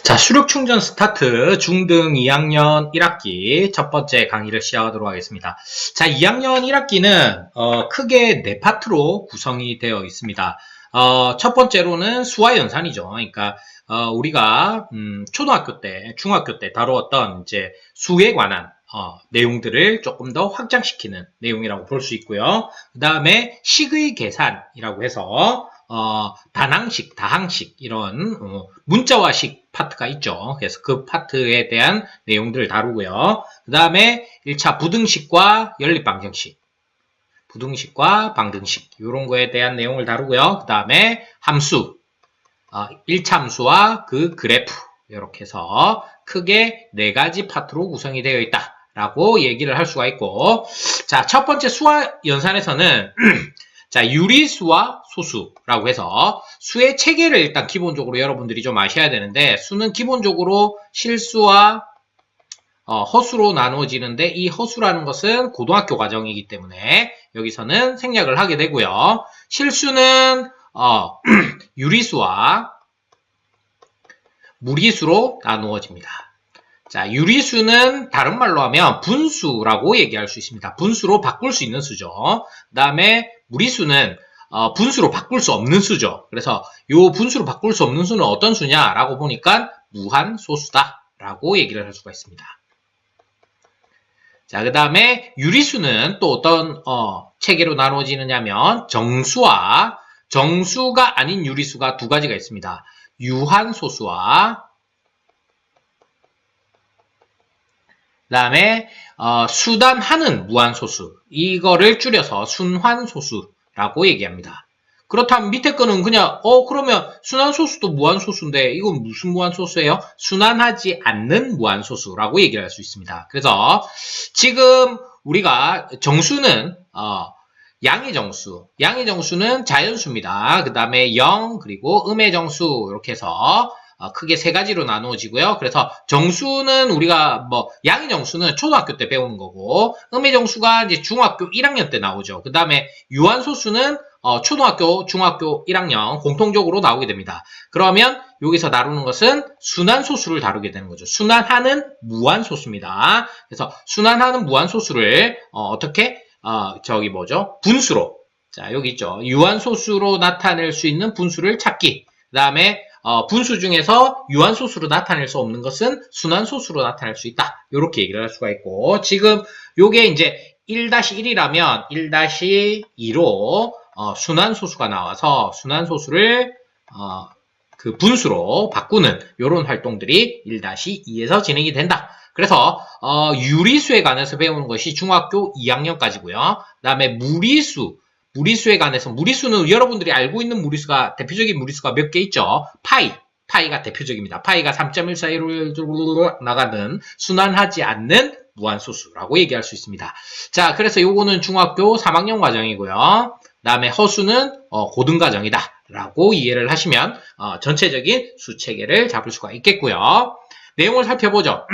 자, 수력 충전 스타트 중등 2학년 1학기 첫 번째 강의를 시작하도록 하겠습니다. 자, 2학년 1학기는 크게 4파트로 구성이 되어 있습니다. 첫 번째로는 수화 연산이죠. 그러니까 우리가 초등학교 때, 중학교 때 다루었던 이제 수에 관한 내용들을 조금 더 확장시키는 내용이라고 볼 수 있고요. 그 다음에 식의 계산이라고 해서 단항식, 다항식 이런 문자화식 파트가 있죠. 그래서 그 파트에 대한 내용들을 다루고요. 그 다음에 1차 부등식과 연립방정식, 부등식과 방등식 이런 거에 대한 내용을 다루고요. 그 다음에 함수, 1차 함수와 그 그래프 이렇게 해서 크게 4가지 파트로 구성이 되어 있다라고 얘기를 할 수가 있고, 자, 첫 번째 수화 연산에서는 자, 유리수와 소수라고 해서 수의 체계를 일단 기본적으로 여러분들이 좀 아셔야 되는데, 수는 기본적으로 실수와 허수로 나누어지는데, 이 허수라는 것은 고등학교 과정이기 때문에 여기서는 생략을 하게 되고요. 실수는 유리수와 무리수로 나누어집니다. 자, 유리수는 다른 말로 하면 분수라고 얘기할 수 있습니다. 분수로 바꿀 수 있는 수죠. 그 다음에 무리수는 분수로 바꿀 수 없는 수죠. 그래서 이 분수로 바꿀 수 없는 수는 어떤 수냐라고 보니까 무한소수다라고 얘기를 할 수가 있습니다. 자, 그 다음에 유리수는 또 어떤 체계로 나누어지느냐면 정수와 정수가 아닌 유리수가 두 가지가 있습니다. 유한소수와 그 다음에 수단하는 무한소수, 이거를 줄여서 순환소수라고 얘기합니다. 그렇다면 밑에 거는 그냥 그러면 순환소수도 무한소수인데 이건 무슨 무한소수예요? 순환하지 않는 무한소수라고 얘기를 할 수 있습니다. 그래서 지금 우리가 정수는 양의 정수는 자연수입니다. 그 다음에 영, 그리고 음의 정수 이렇게 해서 크게 3가지로 나누어지고요. 그래서 정수는 우리가 양의 정수는 초등학교 때 배우는 거고, 음의 정수가 이제 중학교 1학년 때 나오죠. 그 다음에 유한소수는 초등학교, 중학교 1학년 공통적으로 나오게 됩니다. 그러면 여기서 다루는 것은 순환소수를 다루게 되는 거죠. 순환하는 무한소수입니다. 그래서 순환하는 무한소수를 어떻게 분수로. 자, 여기 있죠. 유한소수로 나타낼 수 있는 분수를 찾기. 그 다음에 분수 중에서 유한소수로 나타낼 수 없는 것은 순환소수로 나타낼 수 있다. 이렇게 얘기를 할 수가 있고, 지금 요게 이제 1-1이라면 1-2로 순환소수가 나와서 순환소수를 그 분수로 바꾸는 이런 활동들이 1-2에서 진행이 된다. 그래서 유리수에 관해서 배우는 것이 중학교 2학년까지고요. 그 다음에 무리수에 관해서, 무리수는 여러분들이 알고 있는 무리수가, 대표적인 무리수가 몇 개 있죠. 파이가 대표적입니다. 파이가 3.1415로 나가는 순환하지 않는 무한소수라고 얘기할 수 있습니다. 자, 그래서 요거는 중학교 3학년 과정이고요. 그 다음에 허수는 고등과정이다 라고 이해를 하시면 전체적인 수체계를 잡을 수가 있겠고요. 내용을 살펴보죠.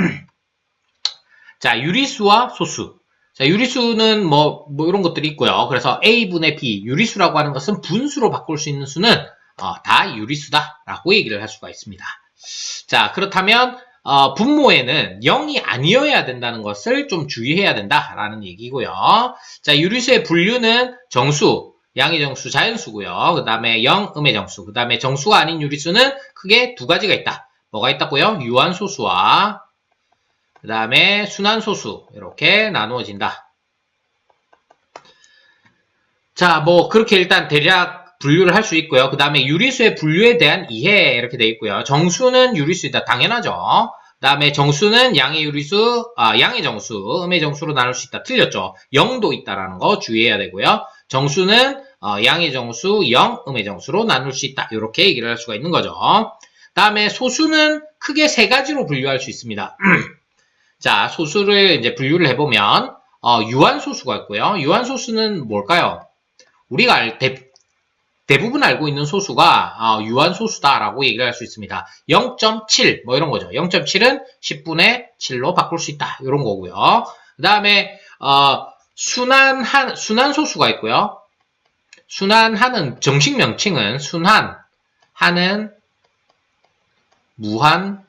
자, 유리수와 소수. 자, 유리수는 이런 것들이 있고요. 그래서 A분의 B, 유리수라고 하는 것은 분수로 바꿀 수 있는 수는 다 유리수다라고 얘기를 할 수가 있습니다. 자, 그렇다면 분모에는 0이 아니어야 된다는 것을 좀 주의해야 된다라는 얘기고요. 자, 유리수의 분류는 정수, 양의 정수, 자연수고요. 그 다음에 영, 음의 정수, 그 다음에 정수가 아닌 유리수는 크게 2가지가 있다. 뭐가 있다고요? 유한소수와 그 다음에 순환소수, 이렇게 나누어진다. 자, 그렇게 일단 대략 분류를 할 수 있고요. 그 다음에 유리수의 분류에 대한 이해, 이렇게 돼 있고요. 정수는 유리수이다. 당연하죠. 그 다음에 정수는 양의 유리수, 양의 정수, 음의 정수로 나눌 수 있다. 틀렸죠. 0도 있다라는 거 주의해야 되고요. 정수는 양의 정수, 0, 음의 정수로 나눌 수 있다. 이렇게 얘기를 할 수가 있는 거죠. 그 다음에 소수는 크게 3가지로 분류할 수 있습니다. 자, 소수를 이제 분류를 해보면, 유한소수가 있고요. 유한소수는 뭘까요? 우리가 대부분 알고 있는 소수가, 유한소수다라고 얘기를 할 수 있습니다. 0.7, 이런 거죠. 0.7은 10분의 7로 바꿀 수 있다. 이런 거고요. 그 다음에, 순환소수가 있고요. 순환하는 정식 명칭은 순환하는 무한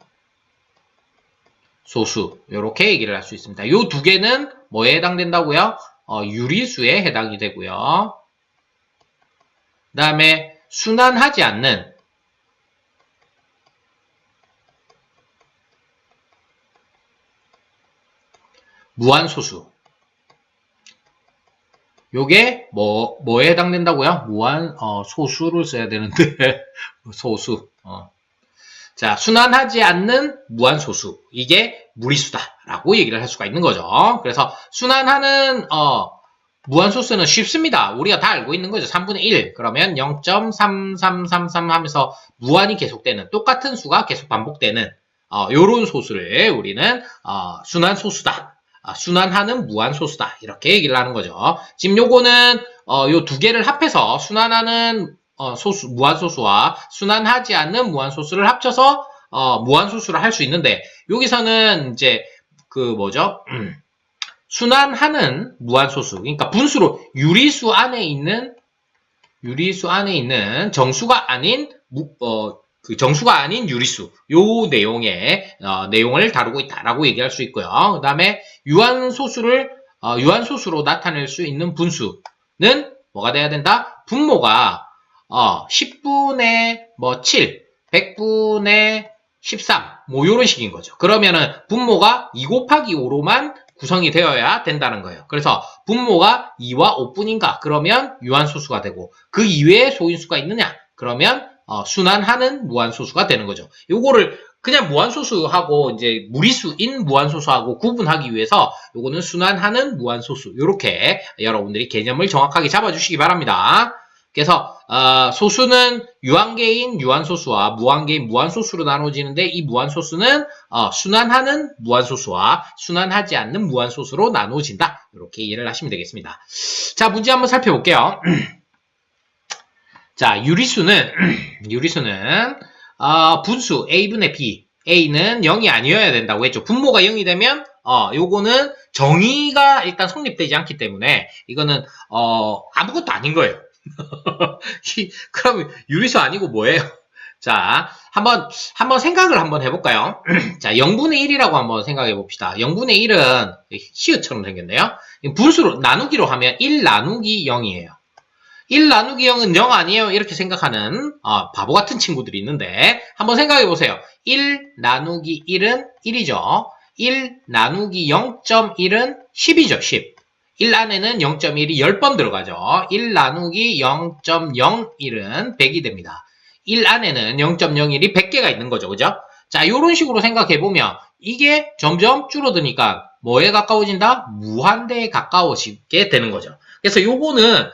소수 이렇게 얘기를 할 수 있습니다. 요 두 개는 뭐에 해당된다고요? 유리수에 해당이 되고요. 그 다음에 순환하지 않는 무한소수. 요게 뭐에 해당된다고요? 소수를 써야 되는데 소수. 자, 순환하지 않는 무한소수. 이게 무리수다라고 얘기를 할 수가 있는 거죠. 그래서 순환하는 무한소수는 쉽습니다. 우리가 다 알고 있는 거죠. 3분의 1. 그러면 0.3333 하면서 무한이 계속되는, 똑같은 수가 계속 반복되는 요런 소수를 우리는 순환소수다. 순환하는 무한소수다. 이렇게 얘기를 하는 거죠. 지금 요거는 요 두 개를 합해서 순환하는 무한소수와 순환하지 않는 무한소수를 합쳐서 무한소수를 할 수 있는데, 여기서는 이제 순환하는 무한소수, 그러니까 분수로 유리수 안에 있는 정수가 아닌 정수가 아닌 유리수, 요 내용을 다루고 있다라고 얘기할 수 있고요. 그 다음에 유한소수로 나타낼 수 있는 분수는 뭐가 돼야 된다? 분모가 10분의 7, 100분의 13, 요런 식인 거죠. 그러면은 분모가 2 곱하기 5로만 구성이 되어야 된다는 거예요. 그래서 분모가 2와 5분인가? 그러면 유한소수가 되고, 그 이외에 소인수가 있느냐? 그러면 순환하는 무한소수가 되는 거죠. 요거를 그냥 무한소수하고 이제 무리수인 무한소수하고 구분하기 위해서 요거는 순환하는 무한소수, 요렇게 여러분들이 개념을 정확하게 잡아주시기 바랍니다. 그래서 소수는 유한계인 유한소수와 무한계인 무한소수로 나눠지는데, 이 무한소수는 순환하는 무한소수와 순환하지 않는 무한소수로 나눠진다. 이렇게 이해를 하시면 되겠습니다. 자, 문제 한번 살펴볼게요. 자, 유리수는 분수 A분의 B, A는 0이 아니어야 된다고 했죠. 분모가 0이 되면 요거는 정의가 일단 성립되지 않기 때문에 이거는 아무것도 아닌 거예요. 그럼 유리수 아니고 뭐예요? 자, 한번 생각을 한번 해볼까요? 자, 0분의 1이라고 한번 생각해 봅시다. 0분의 1은 시읒처럼 생겼네요. 분수로 나누기로 하면 1 나누기 0이에요. 1 나누기 0은 0 아니에요? 이렇게 생각하는 바보 같은 친구들이 있는데, 한번 생각해 보세요. 1 나누기 1은 1이죠. 1 나누기 0.1은 10이죠. 10. 1 안에는 0.1이 10번 들어가죠. 1 나누기 0.01은 100이 됩니다. 1 안에는 0.01이 100개가 있는 거죠. 그죠? 자, 요런 식으로 생각해 보면 이게 점점 줄어드니까 뭐에 가까워진다? 무한대에 가까워지게 되는 거죠. 그래서 요거는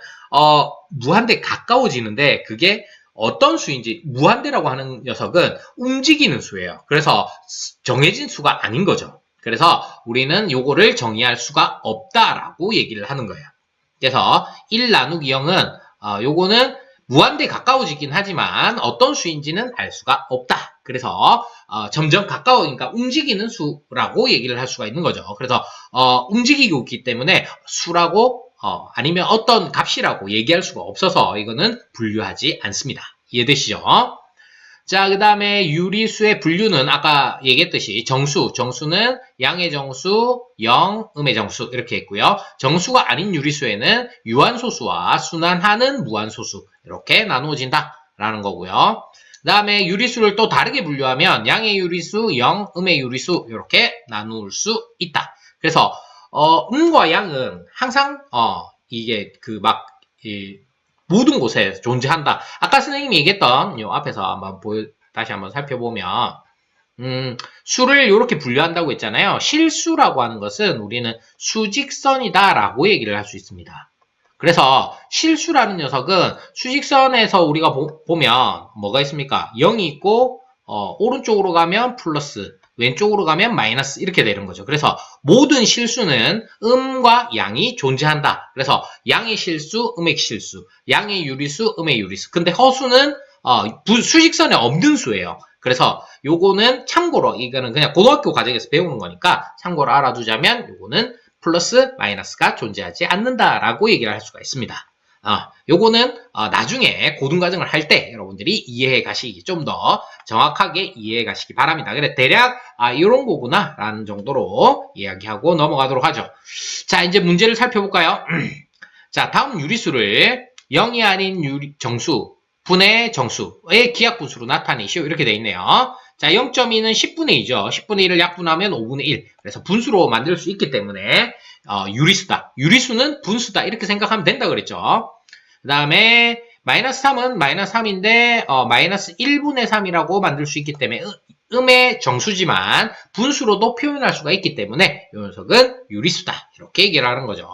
무한대 가까워지는데, 그게 어떤 수인지, 무한대라고 하는 녀석은 움직이는 수예요. 그래서 정해진 수가 아닌 거죠. 그래서 우리는 요거를 정의할 수가 없다라고 얘기를 하는 거예요. 그래서 1 나누기 0은 요거는 무한대에 가까워지긴 하지만 어떤 수인지는 알 수가 없다. 그래서 점점 가까우니까 움직이는 수라고 얘기를 할 수가 있는 거죠. 그래서 움직이고 있기 때문에 수라고 아니면 어떤 값이라고 얘기할 수가 없어서 이거는 분류하지 않습니다. 이해되시죠? 자, 그 다음에 유리수의 분류는 아까 얘기했듯이 정수는 양의 정수, 0, 음의 정수 이렇게 했고요. 정수가 아닌 유리수에는 유한소수와 순환하는 무한소수 이렇게 나누어진다라는 거고요. 그 다음에 유리수를 또 다르게 분류하면 양의 유리수, 0, 음의 유리수 이렇게 나눌 수 있다. 그래서 음과 양은 항상 이게 모든 곳에 존재한다. 아까 선생님이 얘기했던 요 앞에서 한번 다시 한번 살펴보면 수를 이렇게 분류한다고 했잖아요. 실수라고 하는 것은 우리는 수직선이다라고 얘기를 할 수 있습니다. 그래서 실수라는 녀석은 수직선에서 우리가 보면 뭐가 있습니까? 0이 있고 오른쪽으로 가면 플러스, 왼쪽으로 가면 마이너스 이렇게 되는 거죠. 그래서 모든 실수는 음과 양이 존재한다. 그래서 양의 실수, 음의 실수, 양의 유리수, 음의 유리수. 근데 허수는 수직선에 없는 수예요. 그래서 요거는 참고로, 이거는 그냥 고등학교 과정에서 배우는 거니까 참고로 알아두자면 요거는 플러스, 마이너스가 존재하지 않는다라고 얘기를 할 수가 있습니다. 요거는 나중에 고등과정을 할 때 여러분들이 이해해 가시기 좀 더 정확하게 이해해 가시기 바랍니다. 그래 대략 이런 거구나 라는 정도로 이야기하고 넘어가도록 하죠. 자, 이제 문제를 살펴볼까요? 자, 다음 유리수를 0이 아닌 정수 분의 정수의 기하분수로 나타내시오. 이렇게 돼 있네요. 자, 0.2는 10분의 2죠. 10분의 1을 약분하면 5분의 1. 그래서 분수로 만들 수 있기 때문에 유리수다. 유리수는 분수다. 이렇게 생각하면 된다 그랬죠. 그 다음에 마이너스 3은 마이너스 3인데 마이너스 1분의 3이라고 만들 수 있기 때문에 음의 정수지만 분수로도 표현할 수가 있기 때문에 이 녀석은 유리수다. 이렇게 얘기를 하는 거죠.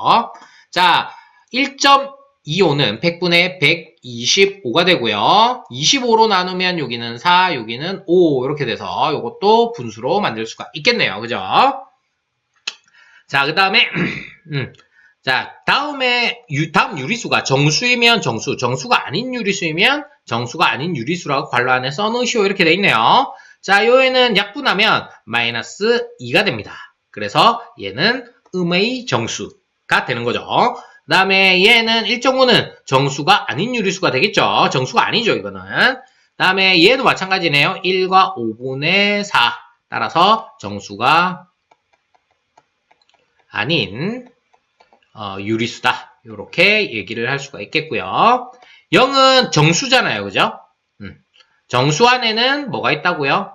자, 1.25는 100분의 125가 되고요. 25로 나누면 여기는 4, 여기는 5 이렇게 돼서 이것도 분수로 만들 수가 있겠네요. 그죠? 자, 그 다음에 자, 다음 유리수가 정수이면 정수, 정수가 아닌 유리수이면 정수가 아닌 유리수라고 괄호 안에 써놓으시오. 이렇게 돼 있네요. 자, 요에는 약분하면 마이너스 2가 됩니다. 그래서 얘는 음의 정수가 되는 거죠. 그 다음에 얘는 1.5는 정수가 아닌 유리수가 되겠죠. 정수가 아니죠, 이거는. 그 다음에 얘도 마찬가지네요. 1과 5분의 4. 따라서 정수가 아닌 유리수다. 이렇게 얘기를 할 수가 있겠고요. 0은 정수잖아요. 그죠? 정수 안에는 뭐가 있다고요?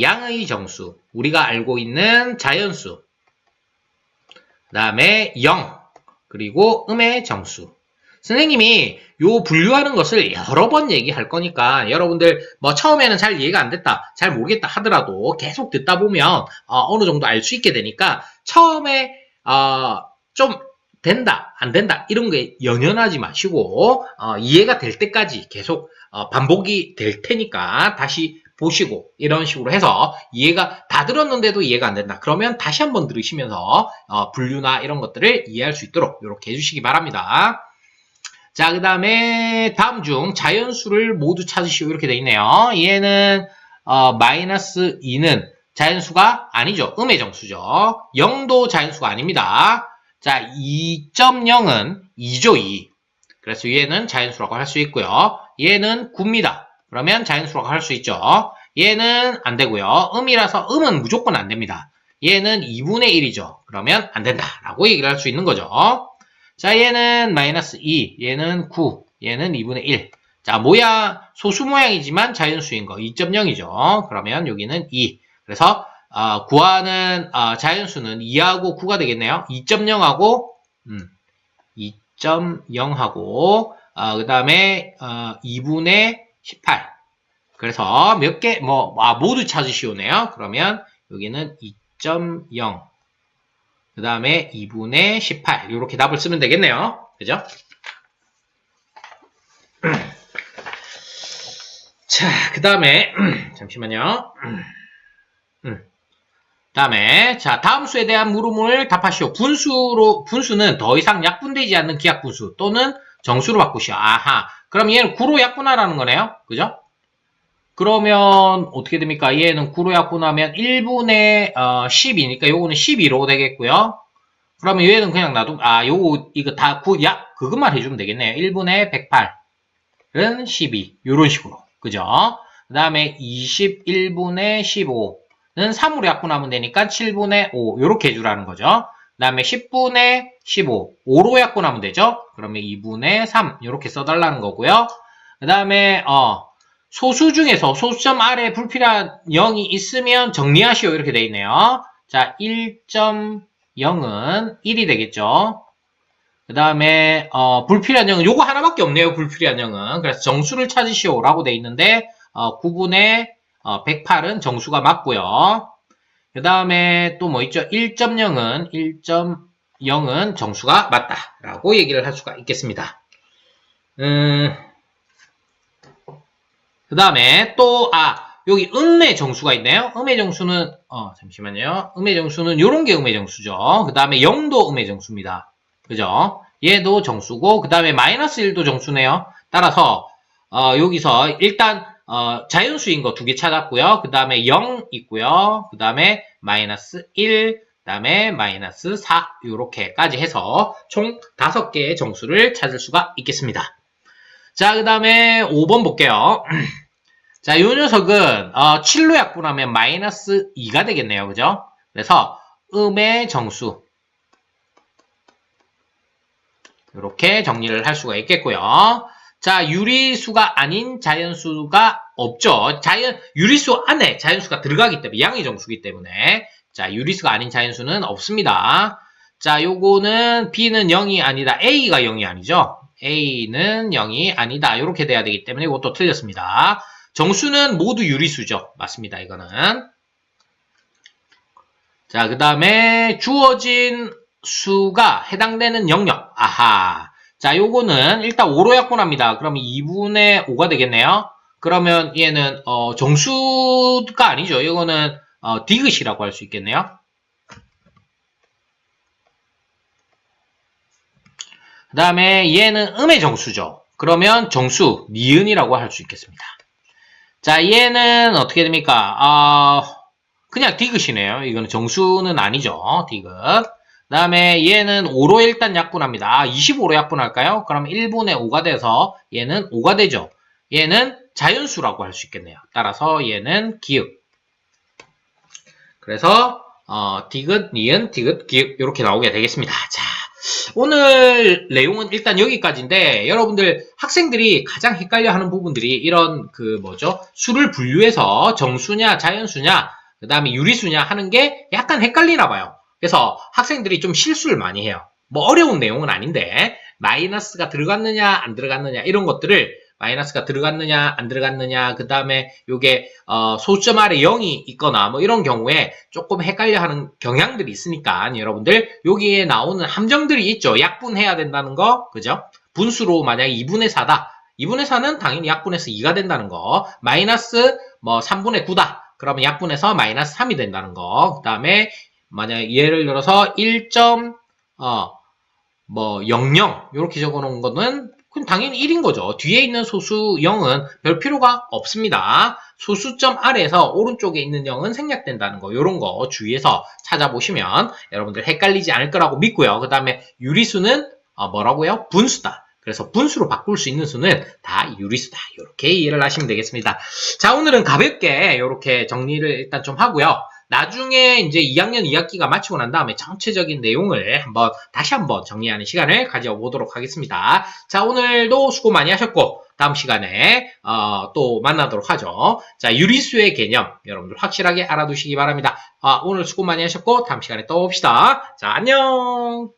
양의 정수. 우리가 알고 있는 자연수. 그 다음에 0. 그리고 음의 정수. 선생님이 요 분류하는 것을 여러 번 얘기할 거니까 여러분들 뭐 처음에는 잘 이해가 안 됐다, 잘 모르겠다 하더라도 계속 듣다 보면 어느 정도 알 수 있게 되니까 처음에 좀 된다, 안 된다 이런 게 연연하지 마시고 이해가 될 때까지 계속 반복이 될 테니까 다시 보시고 이런 식으로 해서 이해가 다 들었는데도 이해가 안 된다. 그러면 다시 한번 들으시면서 분류나 이런 것들을 이해할 수 있도록 이렇게 해주시기 바랍니다. 자, 그 다음에 다음 중 자연수를 모두 찾으시오. 이렇게 돼 있네요. 얘는 마이너스 2는 자연수가 아니죠. 음의 정수죠. 0도 자연수가 아닙니다. 자, 2.0은 2죠, 2. 그래서 얘는 자연수라고 할 수 있고요. 얘는 9입니다. 그러면 자연수라고 할 수 있죠. 얘는 안 되고요. 음이라서 음은 무조건 안 됩니다. 얘는 2분의 1이죠. 그러면 안 된다라고 얘기를 할 수 있는 거죠. 자, 얘는 마이너스 2, 얘는 9, 얘는 2분의 1. 자, 모양, 소수 모양이지만 자연수인 거 2.0이죠. 그러면 여기는 2. 그래서 구하는 자연수는 2하고 9가 되겠네요. 2.0하고 2.0하고 그 다음에 2분의 18. 그래서 몇 개, 모두 찾으시오네요. 그러면 여기는 2.0. 그 다음에 2분의 18. 이렇게 답을 쓰면 되겠네요. 그죠? 자, 그 다음에, 잠시만요. 다음에, 자, 다음 수에 대한 물음을 답하시오. 분수는 더 이상 약분되지 않는 기하분수 또는 정수로 바꾸시오. 아하. 그럼 얘는 9로 약분하라는 거네요. 그죠? 그러면 어떻게 됩니까? 얘는 9로 약분하면 1분의 10이니까 요거는 12로 되겠고요. 그러면 얘는 그냥 이거 다 그것만 해주면 되겠네요. 1분의 108은 12. 요런 식으로. 그죠? 그 다음에 21분의 15는 3으로 약분하면 되니까 7분의 5. 요렇게 해주라는 거죠. 그 다음에 10분의 15. 5로 약분하면 되죠? 그러면 2분의 3. 요렇게 써달라는 거고요. 그 다음에, 소수 중에서 소수점 아래 불필요한 0이 있으면 정리하시오. 이렇게 돼 있네요. 자, 1.0은 1이 되겠죠. 그 다음에 불필요한 0은 요거 하나밖에 없네요. 불필요한 0은. 그래서 정수를 찾으시오 라고 돼 있는데 9분의 108은 정수가 맞고요. 그 다음에 또 뭐 있죠? 1.0은 정수가 맞다 라고 얘기를 할 수가 있겠습니다. 그 다음에 또 여기 음의 정수가 있네요. 음의 정수는 잠시만요. 음의 정수는 요런 게 음의 정수죠. 그 다음에 0도 음의 정수입니다. 그죠? 얘도 정수고 그 다음에 마이너스 1도 정수네요. 따라서 여기서 일단 자연수인 거 두 개 찾았고요. 그 다음에 0 있고요. 그 다음에 마이너스 1, 다음에 마이너스 4 이렇게까지 해서 총 5개의 정수를 찾을 수가 있겠습니다. 자, 그 다음에 5번 볼게요. 자, 이 녀석은 7로 약분하면 마이너스 2가 되겠네요. 그죠? 그래서 음의 정수 이렇게 정리를 할 수가 있겠고요. 자, 유리수가 아닌 자연수가 없죠. 유리수 안에 자연수가 들어가기 때문에 양의 정수기 때문에 자, 유리수가 아닌 자연수는 없습니다. 자, 요거는 B는 0이 아니다. A가 0이 아니죠. A는 0이 아니다. 이렇게 돼야 되기 때문에 이것도 틀렸습니다. 정수는 모두 유리수죠. 맞습니다. 이거는. 자, 그 다음에 주어진 수가 해당되는 영역. 아하. 자, 요거는 일단 5로 약분합니다. 그러면 2분의 5가 되겠네요. 그러면 얘는 정수가 아니죠. 이거는 디귿이라고 할 수 있겠네요. 그 다음에 얘는 음의 정수죠. 그러면 정수, 니은이라고 할 수 있겠습니다. 자, 얘는 어떻게 됩니까? 그냥 디귿이네요. 이거는 정수는 아니죠. 디귿. 그 다음에 얘는 5로 일단 약분합니다. 25로 약분할까요? 그럼 1분의 5가 돼서 얘는 5가 되죠. 얘는 자연수라고 할 수 있겠네요. 따라서 얘는 기역. 그래서 디귿, 니은, 디귿, 기역 이렇게 나오게 되겠습니다. 자, 오늘 내용은 일단 여기까지인데 여러분들 학생들이 가장 헷갈려하는 부분들이 이런 수를 분류해서 정수냐 자연수냐 그 다음에 유리수냐 하는 게 약간 헷갈리나 봐요. 그래서 학생들이 좀 실수를 많이 해요. 뭐 어려운 내용은 아닌데 마이너스가 들어갔느냐 안 들어갔느냐 이런 것들을 마이너스가 들어갔느냐 안 들어갔느냐 그 다음에 요게 소수점 아래 0이 있거나 뭐 이런 경우에 조금 헷갈려하는 경향들이 있으니까 여러분들 여기에 나오는 함정들이 있죠. 약분해야 된다는 거 그죠? 분수로 만약에 2분의 4다 2분의 4는 당연히 약분해서 2가 된다는 거0 3분의 9다 그러면 약분해서 마이너스 3이 된다는 거 그 다음에 만약에 예를 들어서 1.00 이렇게 적어놓은 거는 그럼 당연히 1인 거죠. 뒤에 있는 소수 0은 별 필요가 없습니다. 소수점 아래에서 오른쪽에 있는 0은 생략된다는 거 이런 거 주의해서 찾아보시면 여러분들 헷갈리지 않을 거라고 믿고요. 그 다음에 유리수는 뭐라고요? 분수다. 그래서 분수로 바꿀 수 있는 수는 다 유리수다. 이렇게 이해를 하시면 되겠습니다. 자, 오늘은 가볍게 이렇게 정리를 일단 좀 하고요. 나중에 이제 2학년 2학기가 마치고 난 다음에 전체적인 내용을 다시 한번 정리하는 시간을 가져보도록 하겠습니다. 자, 오늘도 수고 많이 하셨고 다음 시간에 또 만나도록 하죠. 자, 유리수의 개념 여러분들 확실하게 알아두시기 바랍니다. 오늘 수고 많이 하셨고 다음 시간에 또 봅시다. 자, 안녕.